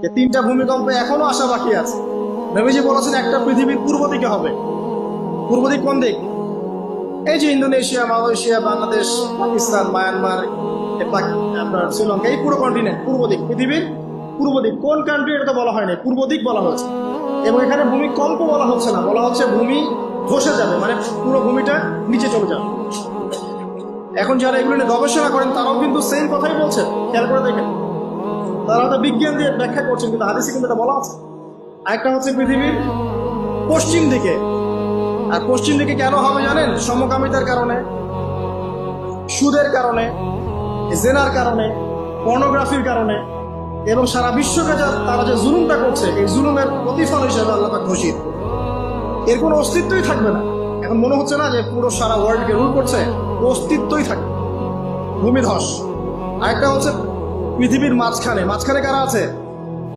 যে তিনটা ভূমিকম্প এখনো আসা বাকি আছে। নবীজি বলেছেন একটা পৃথিবীর পূর্ব দিকে হবে। পূর্ব দিক কোন দিক? এই যে Indonesia, Malaysia, Bangladesh, Pakistan, Myanmar, আপনার শ্রীলঙ্কা, এই পুরো কন্টিনেন্ট পূর্ব দিক, পৃথিবীর পূর্ব দিক। কোন কান্ট্রি এটা তো বলা হয়নি, পূর্ব দিক বলা হয়েছে। এবং এখানে ভূমিকম্প বলা হচ্ছে না, বলা হচ্ছে ভূমি ধসে যাবে, মানে পুরো ভূমিটা নিচে চলে যাবে। এখন যারা এগুলো নিয়ে গবেষণা করেন তারাও কিন্তু সেম কথাই বলছেন, খেয়াল করে দেখেন। তারা তো বিজ্ঞান দিয়ে ব্যাখ্যা করছেন, কিন্তু হাদিসে কিন্তু এটা বলা আছে। আরেকটা হচ্ছে পৃথিবীর পশ্চিম দিকে। আর পশ্চিম দিকে কেন হবে জানেন? সমকামিতার কারণে, সুদের কারণে, জেনার কারণে, পর্নোগ্রাফির কারণে, এবং সারা বিশ্বকে তারা যে জুলুমটা করছে, এই জুলুমের প্রতিফল হিসেবে আল্লাহ পাক ঘোষিত। এর কোনো অস্তিত্বই থাকবে না। এখন মনে হচ্ছে না যে পুরো সারা ওয়ার্ল্ডকে রুল করছে, অস্তিত্বই থাকবে। ভূমিধস। আরেকটা হচ্ছে পৃথিবীর মাঝখানে, মাঝখানে কারা আছে?